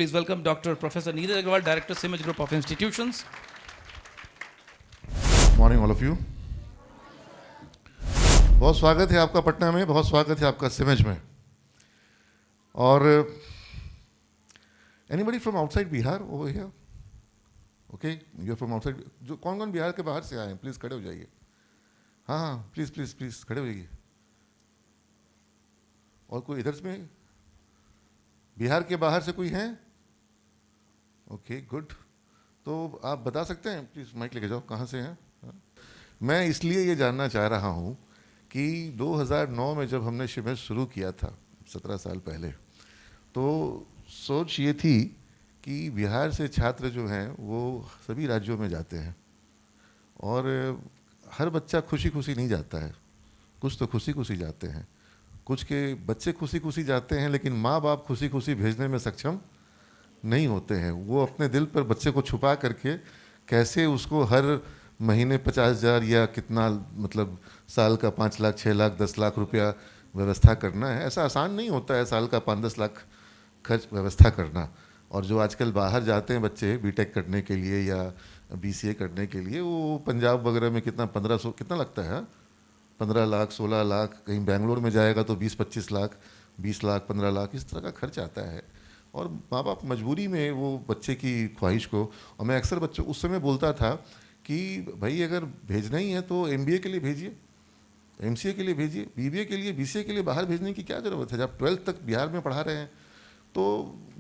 Please welcome Dr. Professor Neeraj Agarwal, Director, Simaj Group of Institutions. Morning all of you. बहुत स्वागत है आपका पटना में, बहुत स्वागत है आपका सिमज में। और anybody from outside Bihar over here? Okay, you are from outside. जो कौन कौन बिहार के बाहर से आए हैं प्लीज़ खड़े हो जाइए। हाँ हाँ, प्लीज़ प्लीज़ प्लीज़ खड़े हो जाइए। और कोई इधर में बिहार के बाहर से कोई है? Okay good. तो आप बता सकते हैं, प्लीज़ माइक लेके जाओ, कहाँ से हैं? मैं इसलिए ये जानना चाह रहा हूँ कि 2009 में जब हमने शिविर शुरू किया था 17 साल पहले, तो सोच ये थी कि बिहार से छात्र जो हैं वो सभी राज्यों में जाते हैं और हर बच्चा खुशी खुशी नहीं जाता है, कुछ तो खुशी खुशी जाते हैं, कुछ के बच्चे खुशी खुशी जाते हैं लेकिन माँ बाप खुशी खुशी भेजने में सक्षम नहीं होते हैं। वो अपने दिल पर बच्चे को छुपा करके कैसे उसको हर महीने 50,000 या कितना मतलब साल का 5 लाख 6 लाख 10 लाख रुपया व्यवस्था करना है, ऐसा आसान नहीं होता है साल का 5-10 लाख खर्च व्यवस्था करना। और जो आजकल बाहर जाते हैं बच्चे बीटेक करने के लिए या बीसीए करने के लिए, वो पंजाब वगैरह में कितना 1500 कितना लगता है, 15 लाख 16 लाख, कहीं बेंगलोर में जाएगा तो 20-25 लाख, 20 लाख 15 लाख, इस तरह का खर्च आता है। और माँ बाप मजबूरी में वो बच्चे की ख्वाहिश को, और मैं अक्सर बच्चों उस समय बोलता था कि भाई अगर भेजना ही है तो एमबीए के लिए भेजिए, एमसीए के लिए भेजिए, बीबीए के लिए बीसीए के लिए बाहर भेजने की क्या ज़रूरत है? जब 12th तक बिहार में पढ़ा रहे हैं तो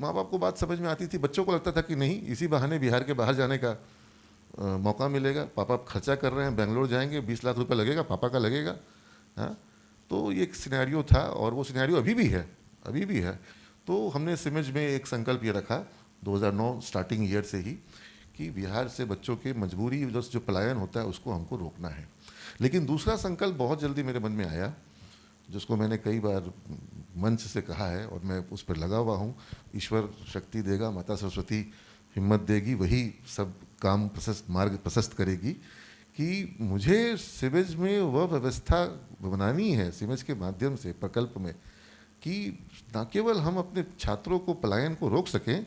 माँ बाप को बात समझ में आती थी। बच्चों को लगता था कि नहीं, इसी बहाने बिहार के बाहर जाने का मौका मिलेगा। पापा खर्चा कर रहे हैं, बेंगलोर जाएंगे, 20 लाख रुपये लगेगा, पापा का लगेगा। हाँ, तो ये एक सिनेरियो था और वो सिनेरियो अभी भी है, अभी भी है। तो हमने सिमज में एक संकल्प ये रखा 2009 स्टार्टिंग ईयर से ही कि बिहार से बच्चों के मजबूरी जो पलायन होता है उसको हमको रोकना है। लेकिन दूसरा संकल्प बहुत जल्दी मेरे मन में आया, जिसको मैंने कई बार मंच से कहा है और मैं उस पर लगा हुआ हूँ। ईश्वर शक्ति देगा, माता सरस्वती हिम्मत देगी, वही सब काम मार्ग प्रशस्त करेगी कि मुझे सिमज में वह व्यवस्था बनानी है, सिमज के माध्यम से प्रकल्प में, कि न केवल हम अपने छात्रों को पलायन को रोक सकें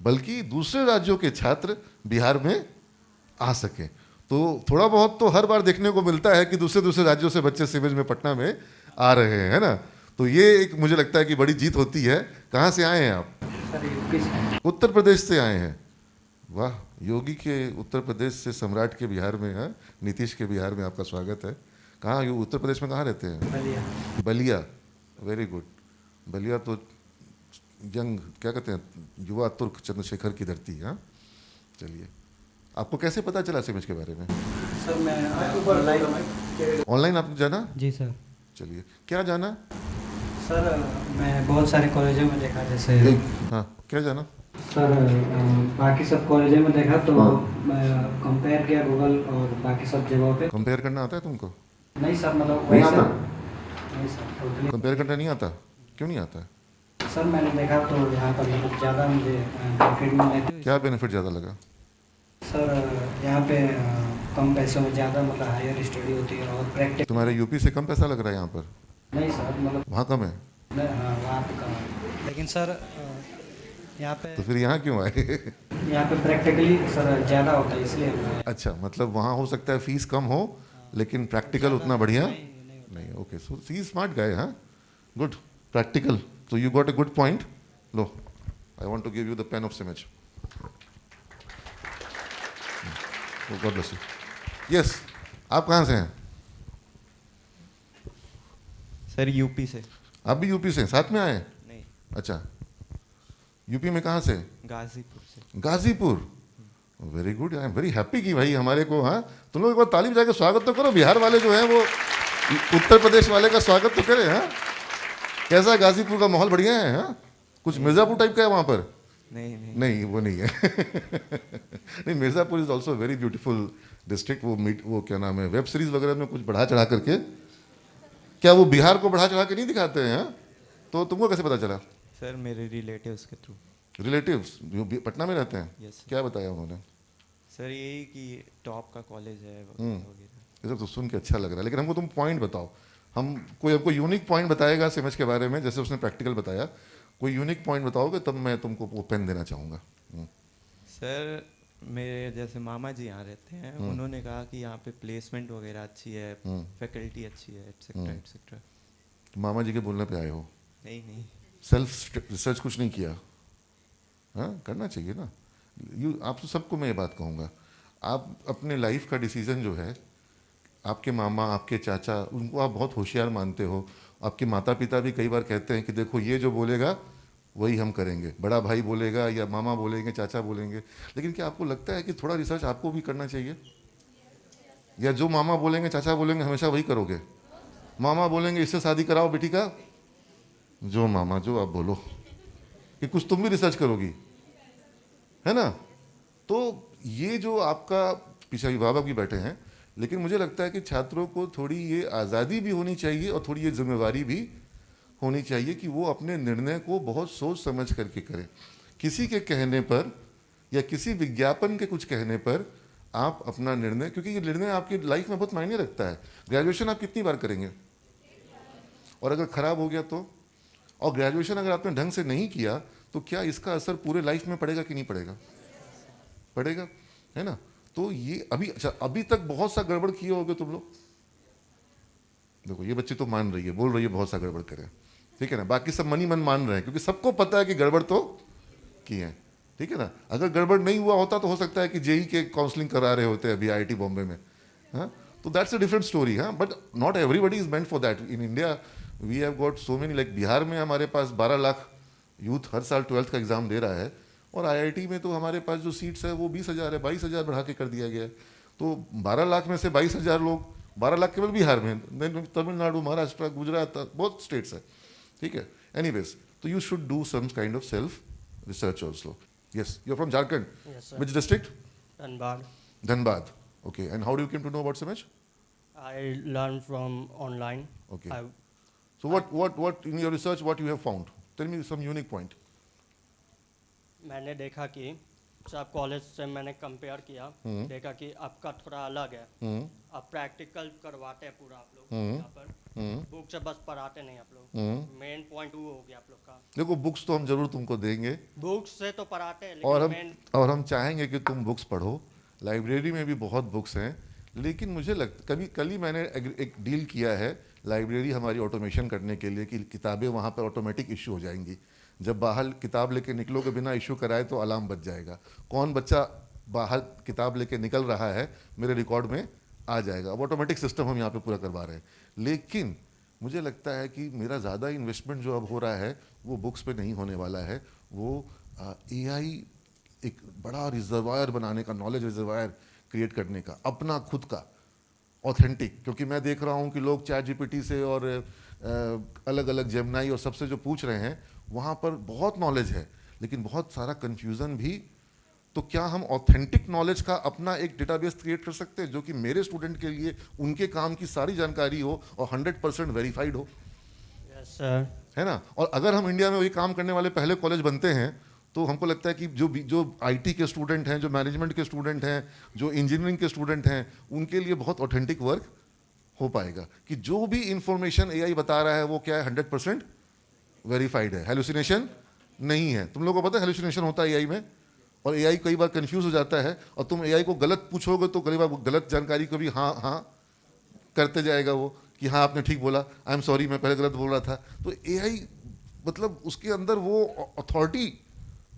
बल्कि दूसरे राज्यों के छात्र बिहार में आ सकें। तो थोड़ा बहुत तो हर बार देखने को मिलता है कि दूसरे दूसरे राज्यों से बच्चे सिमज में पटना में आ रहे हैं, है ना? तो ये एक मुझे लगता है कि बड़ी जीत होती है। कहाँ से आए हैं आप? सर यूपी से। उत्तर प्रदेश से आए हैं। वाह, योगी के उत्तर प्रदेश से सम्राट के बिहार में है, नीतीश के बिहार में आपका स्वागत है। कहाँ उत्तर प्रदेश में कहाँ रहते हैं? बलिया। Ballia, very good. बलिया तो यंग क्या कहते हैं, युवा तुर्क चंद्रशेखर की धरती है। चलिए, आपको कैसे पता चला सिमज के बारे में? सर मैं ऑनलाइन आपने जाना? जी सर। चलिए, क्या जाना? सर मैं बहुत सारे कॉलेजों में देखा, जैसे हाँ, क्या जाना? सर बाकी सब कॉलेजों में देखा तो हाँ। मैं कंपेयर किया गूगल और बाकी सब जगहों पे। कंपेयर करना आता है तुमको? नहीं सर, मतलब नहीं वैसे आता? नहीं सर, टोटली कंपेयर करना नहीं आता? क्यों नहीं आता है? सर मैंने देखा तो यहाँ पर मतलब ज़्यादा मुझे बेनिफिट मिला। क्या बेनिफिट ज़्यादा लगा? सर यहाँ पे कम पैसों में ज़्यादा मतलब हायर स्टडी होती है और प्रैक्टिस। तुम्हारे यूपी से कम पैसा लग रहा है यहाँ पर? नहीं सर, मतलब वहाँ कम है? वहाँ पे कम है, लेकिन सर यहाँ पे तो फिर यहाँ क्यों आए? यहाँ पे प्रैक्टिकली सर ज़्यादा होता है इसलिए अच्छा, मतलब वहाँ हो सकता है फीस कम हो लेकिन प्रैक्टिकल उतना बढ़िया नहीं। ओके, सो सी स्मार्ट गाय। हाँ, good, practical. So you got a good point. Lo, I want to give you the pen of Simaj. Oh, God bless you. Yes, आप कहाँ से हैं? सर यूपी से। आप भी यूपी से साथ में आए? नहीं। अच्छा, यूपी में कहाँ से? गाजीपुर से। Ghazipur, very good. I am very happy कि भाई हमारे को, हाँ, तुम लोग एक बार ताली बजा के स्वागत तो करो। बिहार वाले जो हैं वो उत्तर प्रदेश वाले का स्वागत तो करें। हाँ, कैसा गाजीपुर का माहौल? बढ़िया है? हाँ, कुछ मिर्ज़ापुर टाइप का है वहाँ पर? नहीं वो नहीं है। नहीं, Mirzapur is also very beautiful district. वो क्या नाम है, वेब सीरीज़ वगैरह में कुछ बढ़ा चढ़ा करके, क्या वो बिहार को बढ़ा चढ़ा के नहीं दिखाते हैं? हाँ, तो तुमको कैसे पता चला? सर मेरे रिलेटिव्स के थ्रू। रिलेटिव्स जो पटना में रहते हैं? यस। क्या बताया उन्होंने? सर यही कि टॉप का कॉलेज है वगैरह। ये सब तो सुन के अच्छा लग रहा है, लेकिन हमको तुम पॉइंट बताओ। हम कोई आपको यूनिक पॉइंट बताएगा सिमेज के बारे में, जैसे उसने प्रैक्टिकल बताया, कोई यूनिक पॉइंट बताओगे तब मैं तुमको वो पेन देना चाहूँगा। सर मेरे जैसे मामा जी यहाँ रहते हैं, उन्होंने कहा कि यहाँ पे प्लेसमेंट वगैरह अच्छी है, फैकल्टी अच्छी है, एटसेट्रा एटसेट्रा। मामा जी के बोलने पे आए हो? नहीं नहीं सेल्फ रिसर्च कुछ नहीं किया? हाँ, करना चाहिए ना। आप तो सबको मैं ये बात कहूँगा, आप अपने लाइफ का डिसीजन जो है, आपके मामा, आपके चाचा, उनको आप बहुत होशियार मानते हो। आपके माता पिता भी कई बार कहते हैं कि देखो ये जो बोलेगा वही हम करेंगे, बड़ा भाई बोलेगा या मामा बोलेंगे, चाचा बोलेंगे। लेकिन क्या आपको लगता है कि थोड़ा रिसर्च आपको भी करना चाहिए? या जो मामा बोलेंगे, चाचा बोलेंगे, हमेशा वही करोगे? मामा बोलेंगे इससे शादी कराओ बेटी का, जो मामा जो आप बोलो, कि कुछ तुम भी रिसर्च करोगी, है ना? तो ये जो आपका पीछे अभिभावक भी बैठे हैं, लेकिन मुझे लगता है कि छात्रों को थोड़ी ये आज़ादी भी होनी चाहिए और थोड़ी ये जिम्मेवारी भी होनी चाहिए कि वो अपने निर्णय को बहुत सोच समझ करके करें। किसी के कहने पर या किसी विज्ञापन के कुछ कहने पर आप अपना निर्णय, क्योंकि ये निर्णय आपकी लाइफ में बहुत मायने रखता है। ग्रेजुएशन आप कितनी बार करेंगे? और अगर खराब हो गया तो? और ग्रेजुएशन अगर आपने ढंग से नहीं किया तो क्या इसका असर पूरे लाइफ में पड़ेगा कि नहीं पड़ेगा? पड़ेगा, है ना? तो ये अभी तक बहुत सा गड़बड़ किए होगे तुम लोग। देखो ये बच्ची तो मान रही है, बोल रही है बहुत सा गड़बड़ करें, ठीक है ना? बाकी सब मन ही मन मान रहे हैं क्योंकि सबको पता है कि गड़बड़ तो की है, ठीक है ना? अगर गड़बड़ नहीं हुआ होता तो हो सकता है कि जेई के काउंसलिंग करा रहे होते अभी आईआईटी बॉम्बे में, हाँ? तो दैट्स अ डिफरेंट स्टोरी, हाँ। But not everybody is meant for that. In India we have got so many, like Bihar में हमारे पास 12 लाख यूथ हर साल 12th का एग्जाम दे रहा है, और आईआईटी में तो हमारे पास जो सीट्स है वो 20,000 है, 22,000 बढ़ा के कर दिया गया है। तो 12 लाख में से 22,000 लोग, 12 लाख केवल बिहार में, तमिलनाडु, महाराष्ट्र, गुजरात, बहुत स्टेट्स है, ठीक है? एनीवेज, तो you should do some kind of self research also. Yes, you are from Jharkhand? Yes, sir. Which district? Dhanbad. Dhanbad. Okay, and how do you came to know about Simaj? I learned from online. Okay. I, So what in your research, what you have found? Tell me some unique point. मैंने देखा कि सब college से मैंने compare किया, देखा कि आपका थोड़ा अलग है। आप प्रैक्टिकल करवाते हैं पूरा आप लोग यहाँ पर, बुक से बस पढ़ाते नहीं आप लोग। मेन पॉइंट वो हो गया आप लोग का। देखो बुक्स तो हम जरूर तुमको देंगे, बुक्स से तो पढ़ाते हैं, और लेकिन हम और हम चाहेंगे कि तुम बुक्स पढ़ो। लाइब्रेरी में भी बहुत बुक्स हैं, लेकिन मुझे कल ही मैंने एक डील किया है लाइब्रेरी हमारी ऑटोमेशन करने के लिए, कि किताबें वहाँ पर ऑटोमेटिक इशू हो जाएंगी। जब बाहर किताब लेके निकलोगे बिना इशू कराए तो अलार्म बज जाएगा, कौन बच्चा बाहर किताब लेके निकल रहा है मेरे रिकॉर्ड में आ जाएगा। अब ऑटोमेटिक सिस्टम हम यहाँ पे पूरा करवा रहे हैं, लेकिन मुझे लगता है कि मेरा ज़्यादा इन्वेस्टमेंट जो अब हो रहा है वो बुक्स पे नहीं होने वाला है, वो एआई एक बड़ा रिजर्वायर बनाने का, नॉलेज रिजर्वायर क्रिएट करने का, अपना खुद का ऑथेंटिक। क्योंकि मैं देख रहा हूँ कि लोग चैट जीपीटी से और अलग अलग जेमिनी और सबसे जो पूछ रहे हैं वहाँ पर बहुत नॉलेज है, लेकिन बहुत सारा कन्फ्यूज़न भी। तो क्या हम ऑथेंटिक नॉलेज का अपना एक डेटाबेस क्रिएट कर सकते हैं जो कि मेरे स्टूडेंट के लिए उनके काम की सारी जानकारी हो और 100% वेरीफाइड हो? यस सर, है ना? और अगर हम इंडिया में वही काम करने वाले पहले कॉलेज बनते हैं तो हमको लगता है कि जो आईटी के स्टूडेंट हैं, जो मैनेजमेंट के स्टूडेंट हैं, जो इंजीनियरिंग के स्टूडेंट हैं, उनके लिए बहुत ऑथेंटिक वर्क हो पाएगा कि जो भी इंफॉर्मेशन एआई बता रहा है वो क्या है, 100% वेरीफाइड है, हेलुसिनेशन नहीं है। तुम लोगों को पता है हेलुसिनेशन होता है एआई में, और एआई कई बार कंफ्यूज हो जाता है, और तुम एआई को गलत पूछोगे तो कई बार गलत जानकारी को भी हाँ हाँ करते जाएगा वो, कि हाँ आपने ठीक बोला, आई एम सॉरी मैं पहले गलत बोल रहा था। तो एआई मतलब उसके अंदर वो अथॉरिटी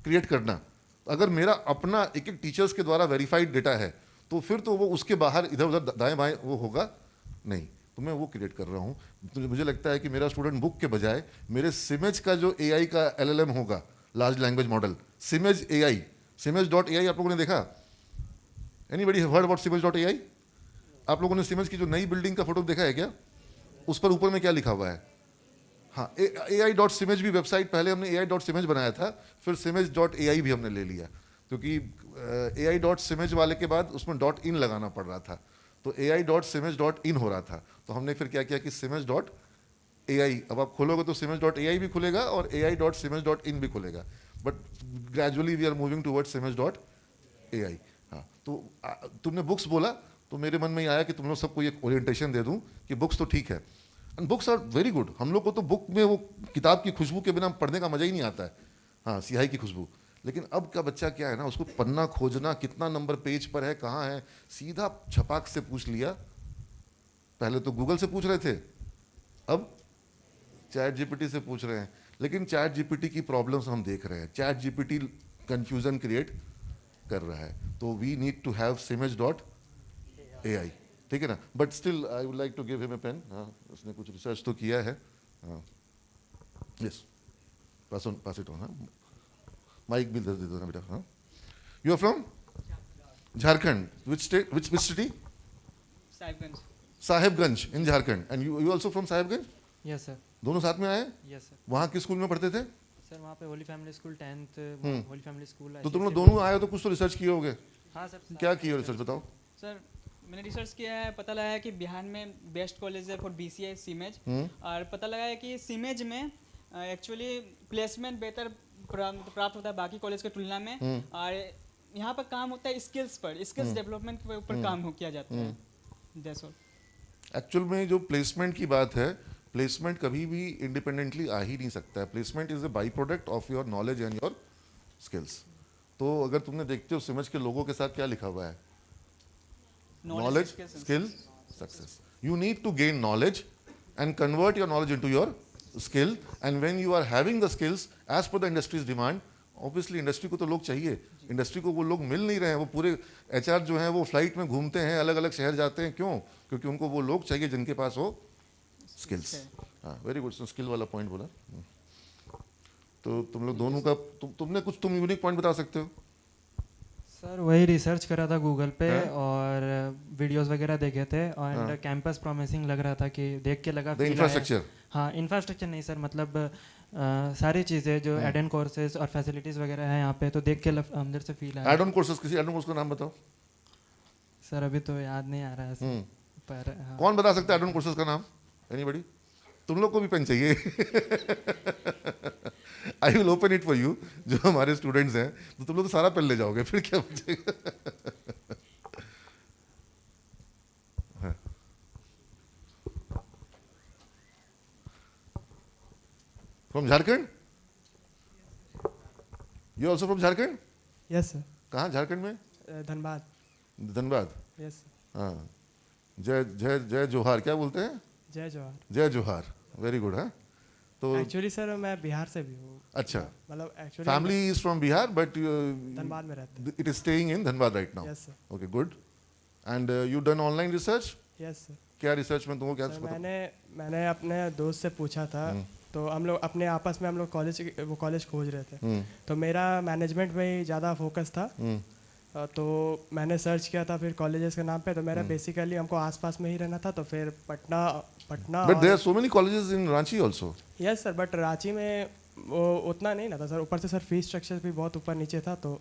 क्रिएट करना, अगर मेरा अपना एक टीचर्स के द्वारा वेरीफाइड डेटा है तो फिर तो वो उसके बाहर इधर उधर दाएं बाएं वो होगा नहीं। तो मैं वो क्रिएट कर रहा हूँ। तो मुझे लगता है कि मेरा स्टूडेंट बुक के बजाय मेरे सिमेज का जो एआई का एलएलएम होगा, large language model, CIMAGE AI, सिमेज.ai आप लोगों ने देखा? एनीबडी हर्ड अबाउट सिमेज.ai? आप लोगों ने सिमेज की जो नई बिल्डिंग का फोटो देखा है क्या? उस पर ऊपर में क्या लिखा हुआ है? हाँ, AI.simej भी वेबसाइट, पहले हमने AI.simej बनाया था, फिर simej.ai भी हमने ले लिया, क्योंकि AI.simej वाले के बाद उसमें .in लगाना पड़ रहा था, तो AI.simej.in हो रहा था। तो हमने फिर क्या किया कि simej.ai, अब आप खोलोगे तो simej.ai भी खुलेगा और AI.simej.in भी खुलेगा, but gradually we are moving toward simej.ai। हाँ, तो तुमने बुक्स बोला तो मेरे मन में ये आया कि तुम लोग सबको ये ओरिएंटेशन दे दूं कि बुक्स तो ठीक है, and books are very good. हम लोग को तो बुक में वो किताब की खुशबू के बिना पढ़ने का मजा ही नहीं आता है. हाँ, स्याही की खुशबू. लेकिन अब का बच्चा क्या है ना, उसको पन्ना खोजना, कितना नंबर पेज पर है, कहाँ है, सीधा छपाक से पूछ लिया. पहले तो गूगल से पूछ रहे थे, अब चैट जीपीटी से पूछ रहे हैं. लेकिन चैट जीपीटी की प्रॉब्लम्स हम देख रहे हैं. चैट जीपीटी कंफ्यूजन क्रिएट कर रहा है. तो we need to have simage.ai. ठीक है ना. But still I would like to give him a pen. हाँ, उसने कुछ रिसर्च तो किया है. हाँ, यस, पास इट ऑन. हाँ, माइक भी दे दो ना बेटा. हाँ, you are from Jharkhand. Which state, which city? Sahibganj. Sahibganj in Jharkhand. And you also from Sahibganj? Yes sir. दोनों साथ में आए? Yes sir. वहाँ किस स्कूल में पढ़ते थे? सर वहाँ पे holy family school 10th Holi family school. तो तुम लोग दोनों आए हो तो कुछ तो रिसर्च किए होगे. हाँ सर. क्या किए रिसर्च बताओ. सर मैंने रिसर्च किया है, पता लगा है कि बिहार में बेस्ट कॉलेज है फॉर BCA सीमेज. और पता लगा है कि सीमेज में एक्चुअली प्लेसमेंट बेहतर प्राप्त होता है बाकी कॉलेज के तुलना में. और यहाँ पर काम होता है स्किल्स पर, स्किल्स डेवलपमेंट के ऊपर काम किया जाता है. That's all. एक्चुअल में जो प्लेसमेंट की बात है, प्लेसमेंट कभी भी इंडिपेंडेंटली आ ही नहीं सकता है. Placement is a by product of your knowledge and your skills. तो अगर तुमने देखते हो सिमज के लोगों के साथ क्या लिखा हुआ है, knowledge, skill, success. You need to gain knowledge and convert your knowledge into your skill. And when you are having the skills as per the industry's demand, obviously industry को तो लोग चाहिए. इंडस्ट्री को वो लोग मिल नहीं रहे हैं. वो पूरे HR जो हैं वो फ्लाइट में घूमते हैं, अलग अलग शहर जाते हैं. क्यों? क्योंकि उनको वो लोग चाहिए जिनके पास हो स्किल्स. हाँ, वेरी गुड. स्किल वाला पॉइंट बोला. तो तुम लोग दोनों का तुमने कुछ तुम यूनिक पॉइंट बता सकते हो? सर वही रिसर्च करा था गूगल पे और वीडियोस वगैरह देखे थे और कैंपस प्रॉमिसिंग लग रहा था कि देख के लगा. इंफ्रास्ट्रक्चर? हाँ, इंफ्रास्ट्रक्चर नहीं सर, मतलब सारी चीज़ें जो एड ऑन कोर्सेज और फैसिलिटीज़ वगैरह हैं यहाँ पे, तो देख के अंदर से फील आया. एड ऑन कोर्सेज, किसी एड ऑन कोर्स का नाम बताओ. सर अभी तो याद नहीं आ रहा है सर. पर हाँ. कौन बता सकता है एड ऑन कोर्सेज का नाम? एनीबॉडी? तुम लोग को भी पेन चाहिए? I will open it for you. जो हमारे स्टूडेंट्स हैं तो तुम लोग तो सारा पेन ले जाओगे, फिर क्या बचेगा. From Jharkhand? You also from Jharkhand? Yes sir. कहाँ झारखंड में? धनबाद. धनबाद. यस. हाँ, जय जय जय जोहार क्या बोलते हैं? जय जोहार. जय जोहार. Very good. हाँ, तो एक्चुअली सर मैं बिहार से भी हूँ. अच्छा, मतलब actually family is from Bihar but Dhanbad में रहते हैं. It is staying in Dhanbad right now. Yes sir. Okay, good. And you done online research? Yes sir. क्या रिसर्च में तुमको क्या सर पता? मैंने अपने दोस्त से पूछा था. तो हम लोग अपने आपस में हम लोग कॉलेज खोज रहे थे. तो मेरा मैनेजमेंट में ही ज़्यादा फोकस था. तो मैंने सर्च किया था फिर कॉलेजेस के नाम पे. तो मेरा बेसिकली हमको आसपास में ही रहना था. तो फिर Patna. But there are so many colleges in Ranchi also. Yes sir, but Ranchi में वो उतना नहीं ना था सर. ऊपर से सर फीस स्ट्रक्चर भी बहुत ऊपर नीचे था, तो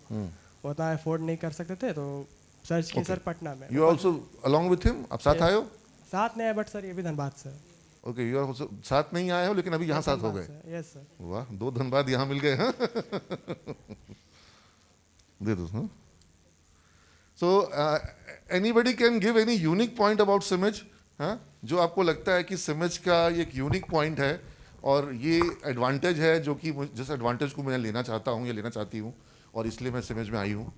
उतना अफोर्ड नहीं कर सकते थे. तो सर्च किया सर पटना में. You also along with him? आप साथ आए हो? साथ नहीं है, बट सर ये भी धनबाद से. ओके, यू आर साथ नहीं आए हो लेकिन अभी यहाँ साथ हो गए. Yes sir. वाह, दो धनबाद यहाँ मिल गए. हाँ, दे दो. हाँ, so anybody can give any unique point about CIMAGE? हाँ, जो आपको लगता है कि सिमेज का एक यूनिक पॉइंट है और ये एडवांटेज है जो कि जिस एडवांटेज को मैं लेना चाहता हूँ या लेना चाहती हूँ और इसलिए मैं सिमेज में आई हूँ.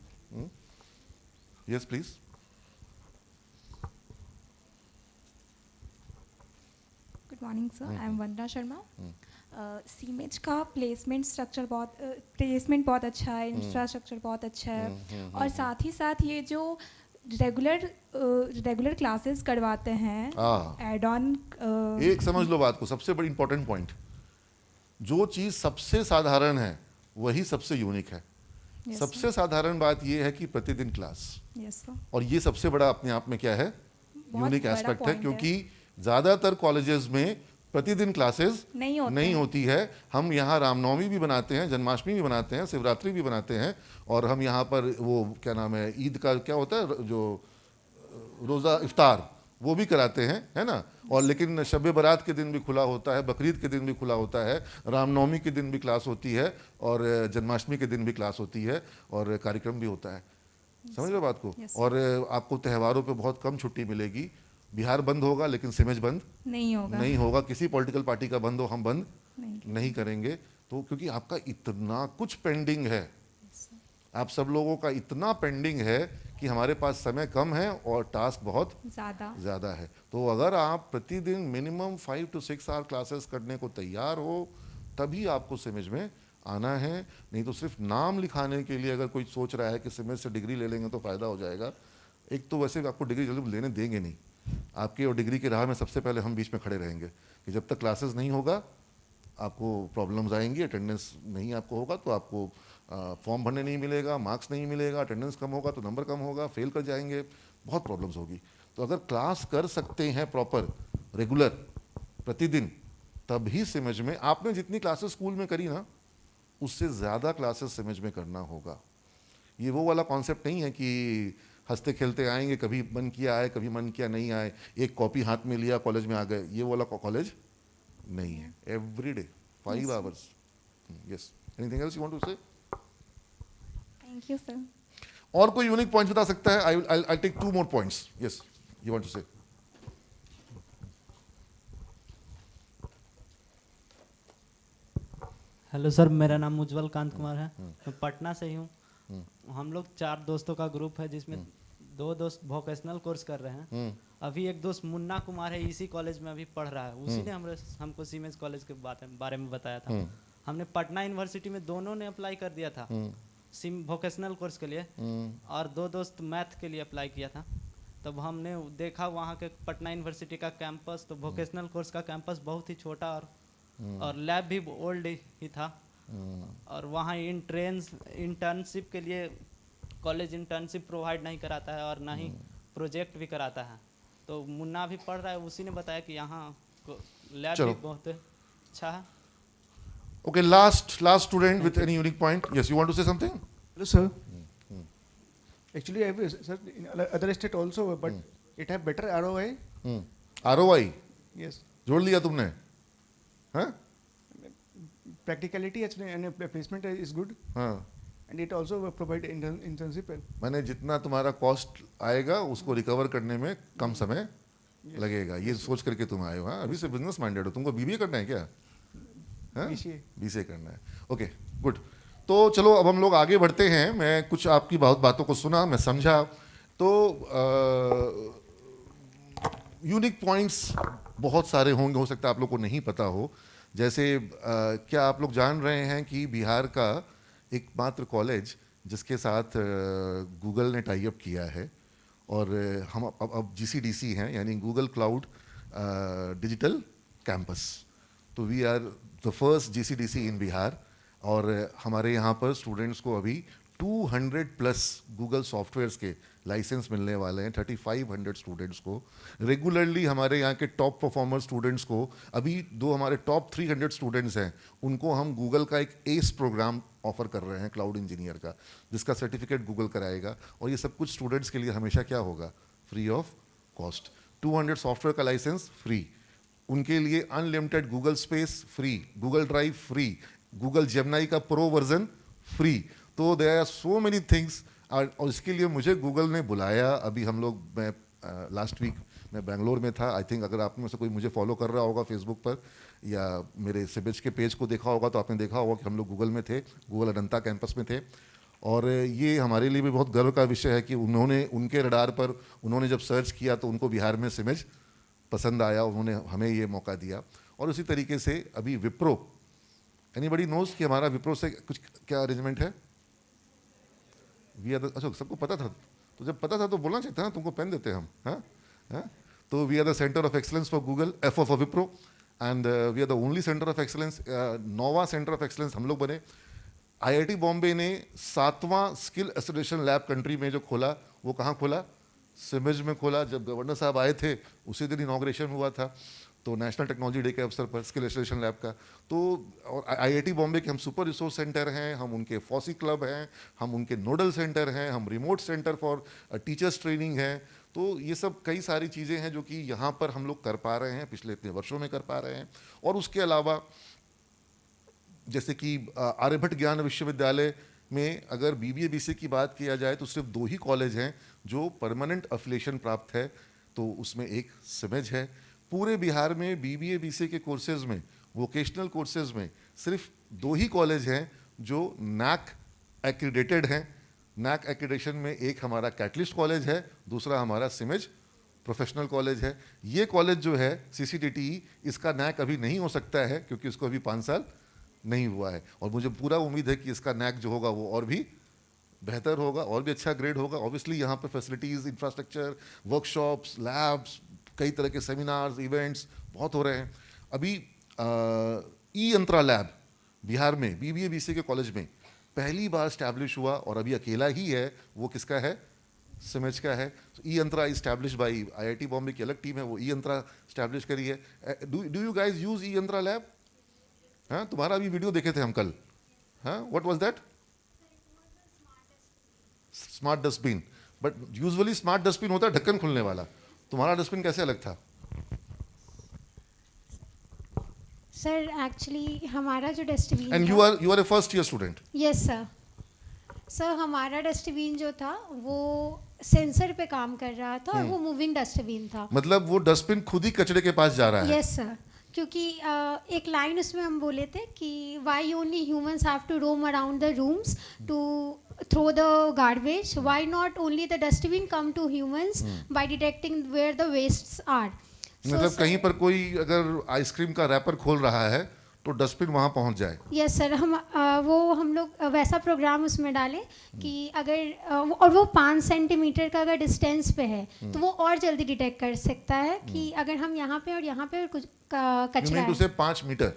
Yes please. Good morning sir, I am Vandana Sharma. CIMAGE का प्लेसमेंट बहुत अच्छा है, इंफ्रास्ट्रक्चर बहुत अच्छा है. और साथ ही साथ ये जो रेगुलर क्लासेस करवाते हैं एड ऑन. एक समझ लो बात को, सबसे बड़ी इंपॉर्टेंट पॉइंट, जो चीज सबसे साधारण है वही सबसे यूनिक है. Yes, सबसे साधारण बात ये है कि प्रतिदिन क्लास. Yes sir. और ये सबसे बड़ा अपने आप में क्या है, यूनिक बड़ा एस्पेक्ट है. point क्योंकि ज्यादातर कॉलेजेस में प्रतिदिन क्लासेस नहीं होती है. हम यहाँ रामनवमी भी बनाते हैं, जन्माष्टमी भी बनाते हैं, शिवरात्रि भी बनाते हैं, और हम यहाँ पर वो क्या नाम है, ईद का क्या होता है जो रोज़ा इफ्तार, वो भी कराते हैं, है ना. और लेकिन शब बारात के दिन भी खुला होता है, बकरीद के दिन भी खुला होता है, रामनवमी के दिन भी क्लास होती है, और जन्माष्टमी के दिन भी क्लास होती है, और कार्यक्रम भी होता है. समझ लो बात को. और आपको त्योहारों पे बहुत कम छुट्टी मिलेगी. बिहार बंद होगा लेकिन सिमेज बंद नहीं होगा। नहीं होगा। किसी पॉलिटिकल पार्टी का बंद हो हम बंद नहीं। नहीं करेंगे। तो क्योंकि आपका इतना कुछ पेंडिंग है, आप सब लोगों का इतना पेंडिंग है कि हमारे पास समय कम है और टास्क बहुत ज़्यादा है। तो अगर आप प्रतिदिन मिनिमम 5 to 6 आवर क्लासेस करने को तैयार हो तभी आपको सिमेज में आना है। नहीं तो सिर्फ नाम लिखाने के लिए अगर कोई सोच रहा है कि सिमेज से डिग्री ले लेंगे तो फ़ायदा हो जाएगा, एक तो वैसे आपको डिग्री जल्दी लेने देंगे नहीं, आपकी और डिग्री की राह में सबसे पहले हम बीच में खड़े रहेंगे कि जब तक क्लासेस नहीं होगा आपको प्रॉब्लम्स आएंगी, अटेंडेंस नहीं आपको होगा तो आपको फॉर्म भरने नहीं मिलेगा, मार्क्स नहीं मिलेगा, अटेंडेंस कम होगा तो नंबर कम होगा, फेल कर जाएंगे, बहुत प्रॉब्लम्स होगी। तो अगर क्लास कर सकते हैं प्रॉपर रेगुलर प्रतिदिन तभी सिमेज में, आपने जितनी क्लासेस स्कूल में करी ना उससे ज़्यादा क्लासेस सिमेज में करना होगा। ये वो वाला कॉन्सेप्ट नहीं है कि हंसते खेलते आएंगे, कभी मन किया आए कभी मन किया नहीं आए, एक कॉपी हाथ में लिया कॉलेज में आ गए, ये वाला कॉलेज नहीं है। Every day 5 hours। Yes, anything else you want to say? Thank you sir. और कोई यूनिक पॉइंट बता सकता है? I take 2 more points। Yes, you want to say? Hello sir, मेरा नाम उज्जवल कांत कुमार है, मैं पटना से ही हूँ। हम लोग 4 दोस्तों का ग्रुप है जिसमें 2 दोस्त वोकेशनल कोर्स कर रहे हैं। अभी एक दोस्त मुन्ना कुमार है, इसी कॉलेज में अभी पढ़ रहा है, उसी ने हमको सीमेंस कॉलेज के बारे में बताया था। हमने पटना यूनिवर्सिटी में दोनों ने अप्लाई कर दिया था वोकेशनल कोर्स के लिए, और 2 दोस्त मैथ के लिए अप्लाई किया था। तब हमने देखा वहाँ के पटना यूनिवर्सिटी का कैंपस, तो वोकेशनल कोर्स का कैंपस बहुत ही छोटा और लैब भी ओल्ड ही था। और वहाँ इंटर्नशिप के लिए कॉलेज इंटर्नशिप प्रोवाइड नहीं कराता है और ना ही प्रोजेक्ट भी कराता है। तो मुन्ना भी पढ़ रहा है, उसी ने बताया कि यहाँ लैब भी बहुत अच्छा है। Okay, last student with any unique point. Yes, you want to say something? Hello, sir. Actually, I have sir in other state also, but it have better ROI. ROI? Yes. जोड़ लिया तुमने? हाँ? Practicality and placement is good. हाँ. And it also provide internship. मैंने जितना तुम्हारा cost आएगा उसको रिकवर करने में कम समय लगेगा, ये सोच करके तुम आए हो। हाँ, अभी से बिजनेस माइंडेड हो, तुमको बीबीए करना है क्या? बीसीए करना है। Okay, good. तो चलो अब हम लोग आगे बढ़ते हैं। मैं कुछ आपकी बहुत बातों को सुना, मैं समझा। तो यूनिक पॉइंट्स बहुत सारे होंगे, हो सकता है आप लोग को नहीं पता हो। जैसे क्या आप लोग जान रहे हैं कि बिहार का एकमात्र कॉलेज जिसके साथ गूगल ने टाई अप किया है, और हम अब GCDC हैं, यानी गूगल क्लाउड डिजिटल कैंपस। तो we are the first GCDC in Bihar, और हमारे यहाँ पर स्टूडेंट्स को अभी 200+ गूगल सॉफ्टवेयर्स के लाइसेंस मिलने वाले हैं। 3500 स्टूडेंट्स को रेगुलरली, हमारे यहाँ के टॉप परफॉर्मर स्टूडेंट्स को, अभी 2 हमारे टॉप 300 स्टूडेंट्स हैं, उनको हम गूगल का एक एस प्रोग्राम ऑफर कर रहे हैं क्लाउड इंजीनियर का, जिसका सर्टिफिकेट गूगल कराएगा। और ये सब कुछ स्टूडेंट्स के लिए हमेशा क्या होगा? Free of cost. 200 सॉफ्टवेयर का लाइसेंस फ्री, उनके लिए unlimited Google space free, Google drive free, Google Gemini का प्रो वर्जन फ्री। तो there are so many things. और इसके लिए मुझे गूगल ने बुलाया। अभी हम लोग, मैं लास्ट वीक मैं बेंगलोर में था। आई थिंक अगर आप में से कोई मुझे फॉलो कर रहा होगा फेसबुक पर या मेरे सिबिच के पेज को देखा होगा तो आपने देखा होगा कि हम लोग गूगल में थे, गूगल अनंता कैंपस में थे। और ये हमारे लिए भी बहुत गर्व का विषय है कि उन्होंने, उनके रडार पर उन्होंने जब सर्च किया तो उनको बिहार में सिमेज पसंद आया, उन्होंने हमें ये मौका दिया। और उसी तरीके से अभी विप्रो, एनीबडी नोज कि हमारा विप्रो से कुछ क्या अरेंजमेंट है? अच्छा, सबको पता था? तो जब पता था तो बोलना चाहिए था ना, तुमको पेन देते हम। हाँ, तो we are the centre of excellence for Google, F for Wipro, and we are the only centre of excellence. 9वां सेंटर ऑफ एक्सलेंस हम लोग बने। IIT बॉम्बे ने 7वां स्किल एक्सेलरेशन लैब कंट्री में जो खोला, वो कहाँ खोला? सिमेज में खोला। जब गवर्नर साहब आए थे उसी दिन इनॉग्रेशन हुआ था, तो नेशनल टेक्नोलॉजी डे के अवसर पर स्किल एक्सेलरेशन लैब का। तो और IIT बॉम्बे के हम सुपर रिसोर्स सेंटर हैं, हम उनके फॉसी क्लब हैं, हम उनके नोडल सेंटर हैं, हम remote centre for teachers training हैं। तो ये सब कई सारी चीज़ें हैं जो कि यहाँ पर हम लोग कर पा रहे हैं, पिछले इतने वर्षों में कर पा रहे हैं। और उसके अलावा जैसे कि आर्यभट्ट ज्ञान विश्वविद्यालय में अगर BBA BCA की बात किया जाए तो सिर्फ 2 ही कॉलेज हैं जो परमानेंट अफिलिएशन प्राप्त है तो उसमें एक सिमेज है। पूरे बिहार में BBA BCA के कोर्सेज में, वोकेशनल कोर्सेज में सिर्फ 2 ही कॉलेज हैं जो NAC एक्रीडेटेड हैं। NAC एक्रीडेशन में एक हमारा कैटलिस्ट कॉलेज है, दूसरा हमारा सिमेज प्रोफेशनल कॉलेज है। ये कॉलेज जो है CCTTE, इसका NAC अभी नहीं हो सकता है क्योंकि इसको अभी 5 साल नहीं हुआ है, और मुझे पूरा उम्मीद है कि इसका NAC जो होगा वो और भी बेहतर होगा, और भी अच्छा ग्रेड होगा। ऑब्वियसली यहाँ पे फैसिलिटीज़, इंफ्रास्ट्रक्चर, वर्कशॉप्स, लैब्स, कई तरह के सेमिनार्स, इवेंट्स बहुत हो रहे हैं। अभी ई-यंत्रा लैब बिहार में BBA BCA के कॉलेज में पहली बार स्टैब्लिश हुआ, और अभी अकेला ही है, वो किसका है? सिमेज का है। E-Yantra establish by IIT Bombay की अलग टीम है, वो ई-यंत्रा स्टैब्लिश करी है। Do you guys use e-Yantra lab? हाँ, तुम्हारा अभी वीडियो देखे थे हम कल। हाँ, what was that? Smart dustbin. But usually smart dustbin होता है ढक्कन खुलने वाला, तुम्हारा डस्टबिन कैसे अलग था? सर एक्चुअली हमारा जो dustbin, and you are a first year student? Yes sir. Sir हमारा डस्टबिन जो था वो सेंसर पे काम कर रहा था, और वो मूविंग डस्टबिन था। मतलब वो डस्टबिन खुद ही कचरे के पास जा रहा है? यस सर, क्योंकि एक लाइन उसमें हम बोले थे कि why only humans have to roam around the rooms to throw the garbage, why not only the dustbin come to humans by detecting where the wastes are. मतलब कहीं पर कोई अगर आइसक्रीम का रैपर खोल रहा है तो डस्टबिन वहाँ पहुँच जाए? यस सर, हम लोग वैसा प्रोग्राम उसमें डालें कि अगर और वो 5 सेंटीमीटर का अगर डिस्टेंस पे है तो वो और जल्दी डिटेक्ट कर सकता है कि अगर हम यहाँ पे और यहाँ पे कुछ कचरा है। उसे 5 मीटर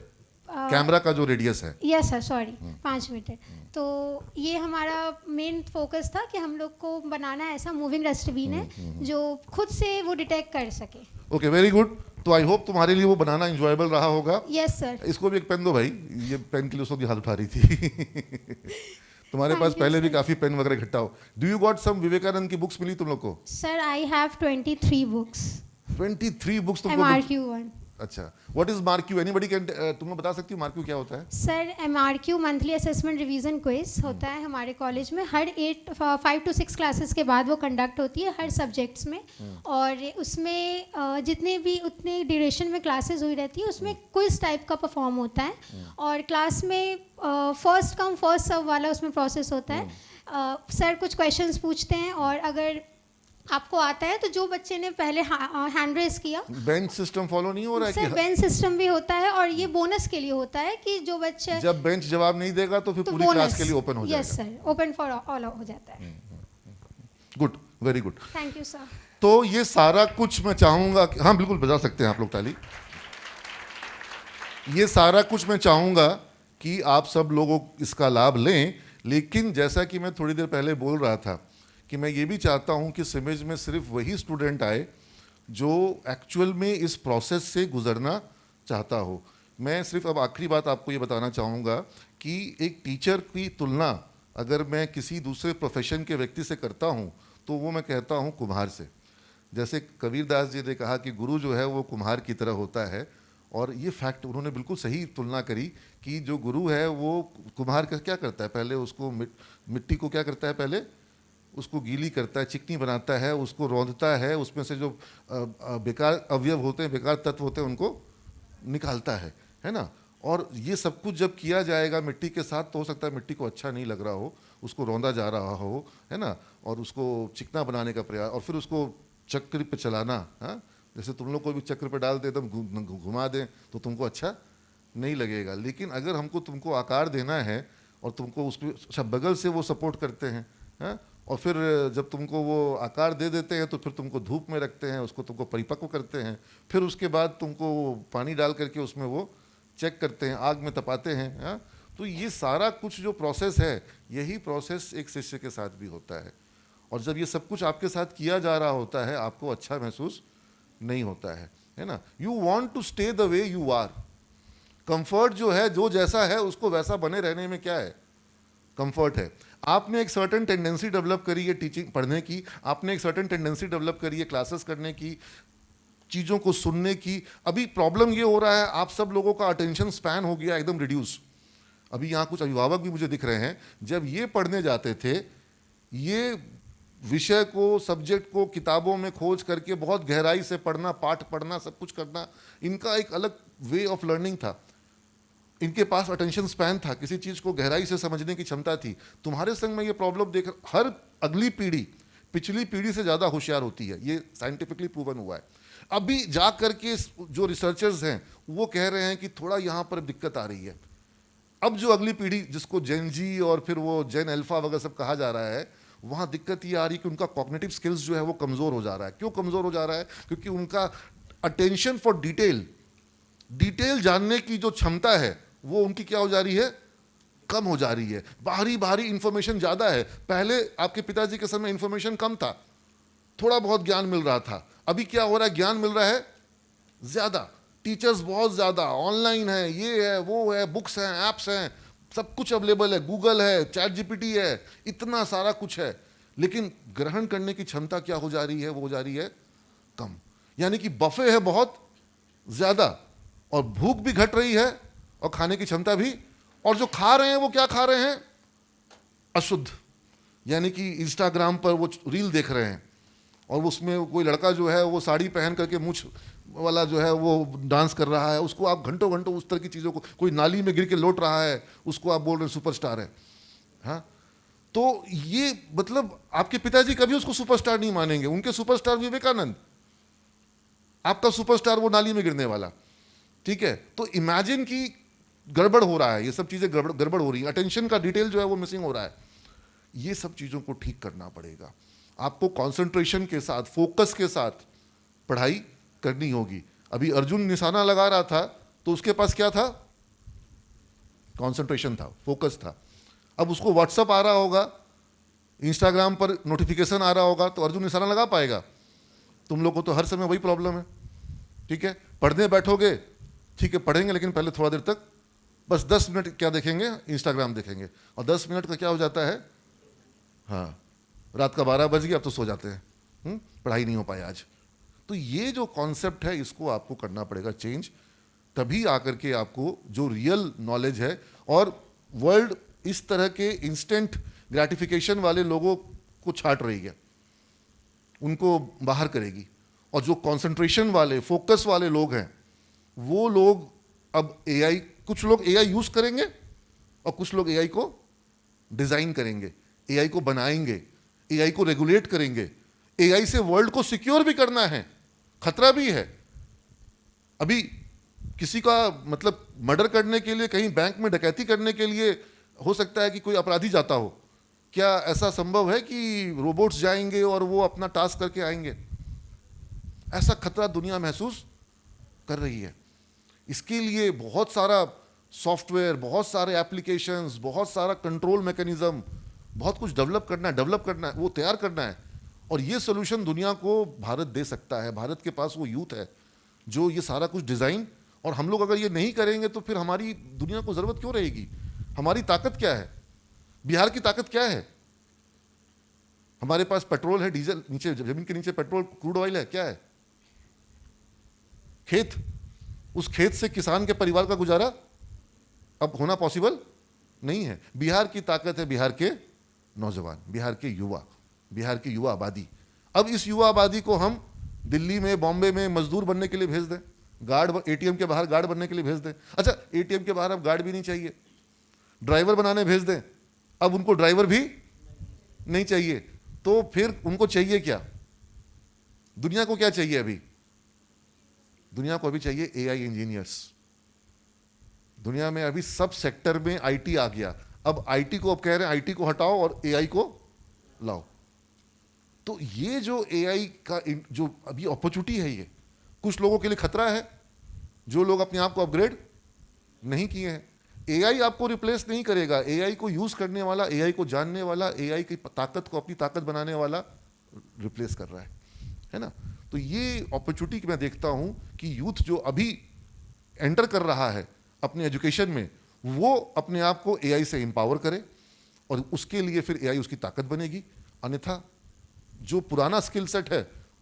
कैमरा का जो रेडियस है? Yes sir, sorry 5 metre. तो ये हमारा मेन फोकस था कि हम लोग को बनाना ऐसा मूविंग डस्टबिन है जो खुद से वो डिटेक्ट कर सके। Okay, very good. तो आई होप तुम्हारे लिए वो बनाना इंजॉयबल रहा होगा। Yes sir. इसको भी एक पेन दो भाई, ये पेन के लिए उसकी हाथ उठा रही थी। तुम्हारे पास पहले भी काफी पेन वगैरह इकट्ठा हो। Do you got some Vivekananda की बुक्स मिली तुम लोग को? Sir I have 23 books. 23 books तुमको? MRQ1। अच्छा, what is MRQ? Anybody can, तुम बता सकती हो मार्क्यू क्या होता है? Sir MRQ monthly assessment revision quiz होता है हमारे कॉलेज में, हर 5 to 6 क्लासेस के बाद वो कंडक्ट होती है हर सब्जेक्ट्स में, और उसमें जितने भी उतने ड्यूरेशन में क्लासेस हुई रहती है उसमें क्विज टाइप का परफॉर्म होता है, और क्लास में फर्स्ट कम फर्स्ट सर्व वाला उसमें प्रोसेस होता है। सर कुछ क्वेश्चंस पूछते हैं, और अगर आपको आता है तो जो बच्चे ने पहले हैंड रेस किया। बेंच सिस्टम फॉलो नहीं हो रहा है? सर बेंच सिस्टम भी होता है, और ये बोनस के लिए होता है कि जो बच्चे जब बेंच जवाब नहीं देगा तो फिर पूरी क्लास के लिए ओपन हो जाएगा? Yes sir, open for all हो जाता है। Good, very good. Thank you sir. तो ये सारा कुछ मैं चाहूंगा, हाँ बिल्कुल बजा सकते हैं आप लोग ताली। ये सारा कुछ मैं चाहूंगा कि आप सब लोगों इसका लाभ लें, लेकिन जैसा कि मैं थोड़ी देर पहले बोल रहा था कि मैं ये भी चाहता हूं कि सिमेज में सिर्फ वही स्टूडेंट आए जो एक्चुअल में इस प्रोसेस से गुजरना चाहता हो। मैं सिर्फ अब आखिरी बात आपको ये बताना चाहूँगा कि एक टीचर की तुलना अगर मैं किसी दूसरे प्रोफेशन के व्यक्ति से करता हूँ तो वो मैं कहता हूँ कुम्हार से। जैसे कबीरदास जी ने कहा कि गुरु जो है वो कुम्हार की तरह होता है, और ये फैक्ट उन्होंने बिल्कुल सही तुलना करी कि जो गुरु है वो कुम्हार का क्या करता है, पहले उसको मिट्टी को क्या करता है, पहले उसको गीली करता है, चिकनी बनाता है, उसको रौंदता है, उसमें से जो बेकार अवयव होते हैं, बेकार तत्व होते हैं, उनको निकालता है ना। और ये सब कुछ जब किया जाएगा मिट्टी के साथ तो हो सकता है मिट्टी को अच्छा नहीं लग रहा हो, उसको रौंदा जा रहा हो, है ना, और उसको चिकना बनाने का प्रयास, और फिर उसको चक्र पे चलाना। हाँ, जैसे तुम लोग को भी चक्र पे डाल दे एकदम घुमा दें तो तुमको अच्छा नहीं लगेगा, लेकिन अगर हमको तुमको आकार देना है और तुमको उसको बगल से वो सपोर्ट करते हैं, हाँ, और फिर जब तुमको वो आकार दे देते हैं तो फिर तुमको धूप में रखते हैं, उसको तुमको परिपक्व करते हैं, फिर उसके बाद तुमको पानी डाल करके उसमें वो चेक करते हैं, आग में तपाते हैं। हाँ, तो ये सारा कुछ जो प्रोसेस है, यही प्रोसेस एक शिष्य के साथ भी होता है, और जब ये सब कुछ आपके साथ किया जा रहा होता है आपको अच्छा महसूस नहीं होता है ना। You want to stay the way you are. Comfort जो है, जो जैसा है उसको वैसा बने रहने में क्या है, कंफर्ट है। आपने एक सर्टेन टेंडेंसी डेवलप करी है टीचिंग पढ़ने की, आपने एक सर्टेन टेंडेंसी डेवलप करी है क्लासेस करने की, चीज़ों को सुनने की। अभी प्रॉब्लम ये हो रहा है, आप सब लोगों का अटेंशन स्पैन हो गया एकदम रिड्यूस। अभी यहाँ कुछ अभिभावक भी मुझे दिख रहे हैं, जब ये पढ़ने जाते थे, ये विषय को, सब्जेक्ट को किताबों में खोज करके बहुत गहराई से पढ़ना, पाठ पढ़ना, सब कुछ करना, इनका एक अलग वे ऑफ लर्निंग था। इनके पास अटेंशन स्पैन था, किसी चीज़ को गहराई से समझने की क्षमता थी। तुम्हारे संग में ये प्रॉब्लम देख, हर अगली पीढ़ी पिछली पीढ़ी से ज़्यादा होशियार होती है, ये साइंटिफिकली प्रूवन हुआ है। अभी जा करके जो रिसर्चर्स हैं वो कह रहे हैं कि थोड़ा यहाँ पर दिक्कत आ रही है। अब जो अगली पीढ़ी, जिसको जेन जी और फिर वो जेन अल्फा वगैरह सब कहा जा रहा है, वहाँ दिक्कत ये आ रही है कि उनका कॉग्निटिव स्किल्स जो है वो कमज़ोर हो जा रहा है। क्यों कमज़ोर हो जा रहा है? क्योंकि उनका अटेंशन फॉर डिटेल जानने की जो क्षमता है वो उनकी क्या हो जा रही है? कम हो जा रही है। बाहरी इंफॉर्मेशन ज़्यादा है। पहले आपके पिताजी के समय इंफॉर्मेशन कम था, थोड़ा बहुत ज्ञान मिल रहा था। अभी क्या हो रहा है? ज्ञान मिल रहा है ज़्यादा, टीचर्स बहुत ज़्यादा, ऑनलाइन है, ये है, वो है, बुक्स हैं, ऐप्स हैं, सब कुछ अवेलेबल है, गूगल है, चैट जीपीटी है, इतना सारा कुछ है। लेकिन ग्रहण करने की क्षमता क्या हो जा रही है? वो हो जा रही है कम। यानी कि बफे है बहुत ज़्यादा, और भूख भी घट रही है, और खाने की क्षमता भी। और जो खा रहे हैं वो क्या खा रहे हैं? अशुद्ध। यानी कि इंस्टाग्राम पर वो रील देख रहे हैं, और उसमें कोई लड़का जो है वो साड़ी पहन करके मूछ वाला जो है वो डांस कर रहा है, उसको आप घंटों घंटों उस तरह की चीज़ों को, कोई नाली में गिर के लौट रहा है, उसको आप बोल रहे हैं सुपरस्टार है। हाँ, तो ये मतलब आपके पिताजी कभी उसको सुपरस्टार नहीं मानेंगे। उनके सुपरस्टार विवेकानंद, आपका सुपरस्टार वो नाली में गिरने वाला। ठीक है, तो इमेजिन कि गड़बड़ हो रहा है, ये सब चीज़ें गड़बड़ हो रही है, अटेंशन का डिटेल जो है वो मिसिंग हो रहा है। ये सब चीज़ों को ठीक करना पड़ेगा। आपको कंसंट्रेशन के साथ, फोकस के साथ पढ़ाई करनी होगी। अभी अर्जुन निशाना लगा रहा था तो उसके पास क्या था? कंसंट्रेशन था, फोकस था। अब उसको व्हाट्सएप आ रहा होगा, इंस्टाग्राम पर नोटिफिकेशन आ रहा होगा, तो अर्जुन निशाना लगा पाएगा? तुम लोग को तो हर समय वही प्रॉब्लम है। ठीक है, पढ़ने बैठोगे, ठीक है पढ़ेंगे, लेकिन पहले थोड़ा देर तक बस 10 मिनट क्या देखेंगे? इंस्टाग्राम देखेंगे, और 10 मिनट का क्या हो जाता है? हाँ, रात का 12 बज गया, अब तो सो जाते हैं। पढ़ाई नहीं हो पाई आज। तो ये जो कॉन्सेप्ट है इसको आपको करना पड़ेगा चेंज, तभी आकर के आपको जो रियल नॉलेज है, और वर्ल्ड इस तरह के इंस्टेंट ग्रेटिफिकेशन वाले लोगों को छाट रही है, उनको बाहर करेगी। और जो कंसंट्रेशन वाले, फोकस वाले लोग हैं, वो लोग अब एआई, कुछ लोग एआई यूज करेंगे और कुछ लोग एआई को डिजाइन करेंगे, एआई को बनाएंगे, एआई को रेगुलेट करेंगे। एआई से वर्ल्ड को सिक्योर भी करना है, खतरा भी है। अभी किसी का मतलब मर्डर करने के लिए, कहीं बैंक में डकैती करने के लिए हो सकता है कि कोई अपराधी जाता हो। क्या ऐसा संभव है कि रोबोट्स जाएंगे और वो अपना टास्क करके आएंगे? ऐसा खतरा दुनिया महसूस कर रही है। इसके लिए बहुत सारा सॉफ्टवेयर, बहुत सारे एप्लीकेशंस, बहुत सारा कंट्रोल मैकेनिज्म, बहुत कुछ डेवलप करना है, वो तैयार करना है। और ये सोल्यूशन दुनिया को भारत दे सकता है। भारत के पास वो यूथ है जो ये सारा कुछ डिज़ाइन, और हम लोग अगर ये नहीं करेंगे तो फिर हमारी दुनिया को ज़रूरत क्यों रहेगी? हमारी ताकत क्या है? बिहार की ताकत क्या है? हमारे पास पेट्रोल है, डीजल, नीचे जमीन के नीचे पेट्रोल, क्रूड ऑयल है, क्या है? खेत। उस खेत से किसान के परिवार का गुजारा अब होना पॉसिबल नहीं है। बिहार की ताकत है बिहार के नौजवान, बिहार के युवा, बिहार की युवा आबादी। अब इस युवा आबादी को हम दिल्ली में, बॉम्बे में मजदूर बनने के लिए भेज दें, गार्ड, एटीएम के बाहर गार्ड बनने के लिए भेज दें। अच्छा, एटीएम के बाहर अब गार्ड भी नहीं चाहिए, ड्राइवर बनाने भेज दें, अब उनको ड्राइवर भी नहीं चाहिए। तो फिर उनको चाहिए क्या? दुनिया को क्या चाहिए? अभी दुनिया को अभी चाहिए एआई इंजीनियर्स। दुनिया में अभी सब सेक्टर में आईटी आ गया। अब आईटी को अब कह रहे हैं आईटी को हटाओ और एआई को लाओ। तो ये जो एआई का जो अभी अपॉर्चुनिटी है, ये कुछ लोगों के लिए खतरा है, जो लोग अपने आप को अपग्रेड नहीं किए हैं। एआई आपको रिप्लेस नहीं करेगा। एआई को यूज करने वाला, एआई को जानने वाला, एआई की ताकत को अपनी ताकत बनाने वाला रिप्लेस कर रहा है ना। तो ये अपॉर्चुनिटी मैं देखता हूं कि यूथ जो अभी एंटर कर रहा है अपने एजुकेशन में, वो अपने आप को एआई से एम्पावर करे, और उसके लिए फिर एआई उसकी ताकत बनेगी। अन्यथा जो पुराना स्किल सेट है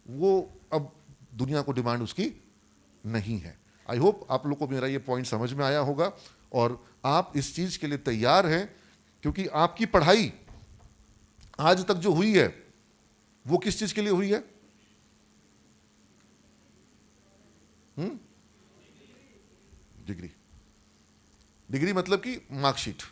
वो अब दुनिया को डिमांड उसकी नहीं है। आई होप आप लोग को मेरा ये पॉइंट समझ में आया होगा, और आप इस चीज़ के लिए तैयार हैं, क्योंकि आपकी पढ़ाई आज तक जो हुई है वो किस चीज के लिए हुई है? डिग्री। डिग्री मतलब कि मार्कशीट।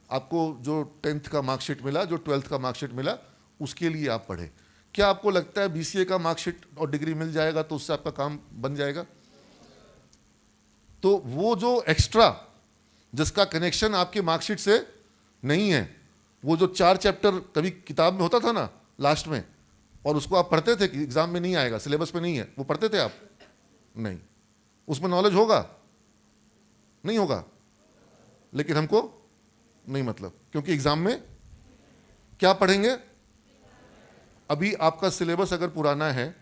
आपको जो 10th का मार्कशीट मिला, जो 12th का मार्कशीट मिला, उसके लिए आप पढ़े। क्या आपको लगता है BCA का मार्कशीट और डिग्री मिल जाएगा तो उससे आपका काम बन जाएगा? तो वो जो एक्स्ट्रा जिसका कनेक्शन आपके मार्कशीट से नहीं है, वो जो 4 चैप्टर कभी किताब में होता था ना लास्ट में, और उसको आप पढ़ते थे कि एग्जाम में नहीं आएगा, सिलेबस में नहीं है, वो पढ़ते थे आप? नहीं। उसमें नॉलेज होगा? नहीं होगा। लेकिन हमको नहीं मतलब, क्योंकि एग्जाम में क्या पढ़ेंगे? अभी आपका सिलेबस अगर पुराना है,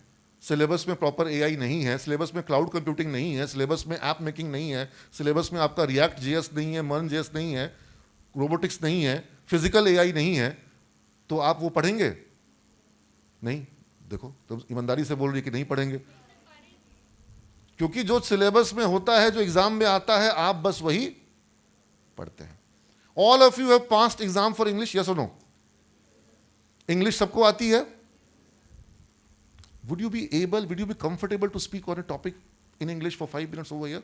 सिलेबस में प्रॉपर AI नहीं है, सिलेबस में क्लाउड कंप्यूटिंग नहीं है, सिलेबस में ऐप मेकिंग नहीं है, सिलेबस में आपका रिएक्ट JS नहीं है, मर्न JS नहीं है, रोबोटिक्स नहीं है, फिजिकल AI नहीं है, तो आप वो पढ़ेंगे? नहीं। देखो, तो ईमानदारी से बोल रही है कि नहीं पढ़ेंगे, क्योंकि जो सिलेबस में होता है, जो एग्जाम में आता है, आप बस वही पढ़ते हैं। All of you have passed exam for English, yes और नो? इंग्लिश सबको आती है? Would you be comfortable to speak on a topic in English for 5 minutes over here?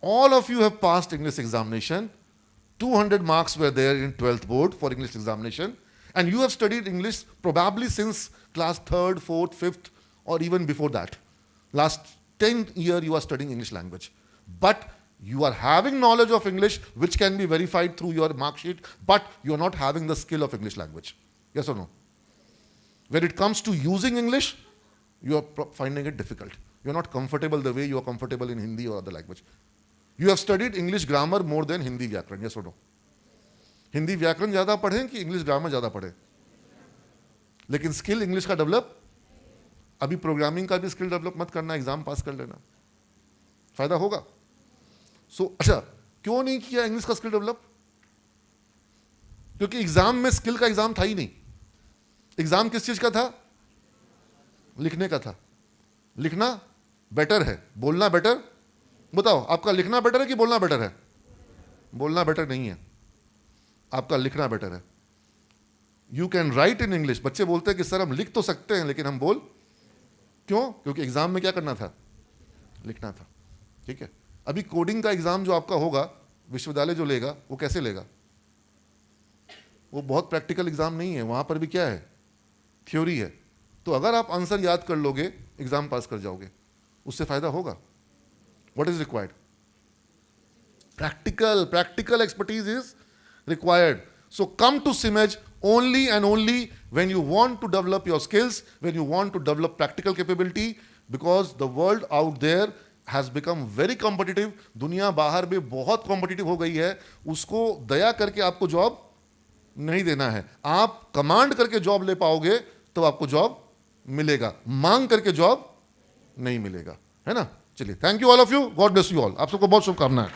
All of you have passed English examination. 200 marks were there in 12th board for English examination. And you have studied English probably since class 3rd, 4th, 5th, or even before that. Last 10 years you are studying English language. But you are having knowledge of English which can be verified through your mark sheet, but you are not having the skill of English language. Yes or no? When it comes to using English, you are finding it difficult. You are not comfortable the way you are comfortable in Hindi or other language. You have studied English grammar more than Hindi व्याकरण, yes or no? Hindi व्याकरण ज़्यादा पढ़ें कि English grammar ज़्यादा पढ़ें? लेकिन skill English का develop, अभी प्रोग्रामिंग का भी स्किल डेवलप मत करना, एग्जाम पास कर लेना, फायदा होगा। अच्छा, क्यों नहीं किया इंग्लिश का स्किल डेवलप? क्योंकि एग्जाम में स्किल का एग्जाम था ही नहीं। एग्जाम किस चीज का था? लिखने का था। लिखना बेटर है, बोलना बेटर? बताओ, आपका लिखना बेटर है कि बोलना बेटर है? बोलना बेटर नहीं है, आपका लिखना बेटर है। You can write in English. बच्चे बोलते हैं कि सर हम लिख तो सकते हैं लेकिन हम बोल क्यों? क्योंकि एग्जाम में क्या करना था? लिखना था। ठीक है, अभी कोडिंग का एग्जाम जो आपका होगा, विश्वविद्यालय जो लेगा, वो कैसे लेगा? वो बहुत प्रैक्टिकल एग्जाम नहीं है, वहां पर भी क्या है? थ्योरी है। तो अगर आप आंसर याद कर लोगे, एग्जाम पास कर जाओगे, उससे फायदा होगा। What is required? Practical expertise is required. So come to CIMED only and only when you want to develop your skills, when you want to develop practical capability, because the world out there has become very competitive. दुनिया बाहर में बहुत competitive हो गई है, उसको दया करके आपको जॉब नहीं देना है। आप कमांड करके जॉब ले पाओगे तो आपको जॉब मिलेगा, मांग करके जॉब नहीं मिलेगा, है ना? चलिए, thank you all of you, God bless you all. आप सबको बहुत शुभकामनाएं।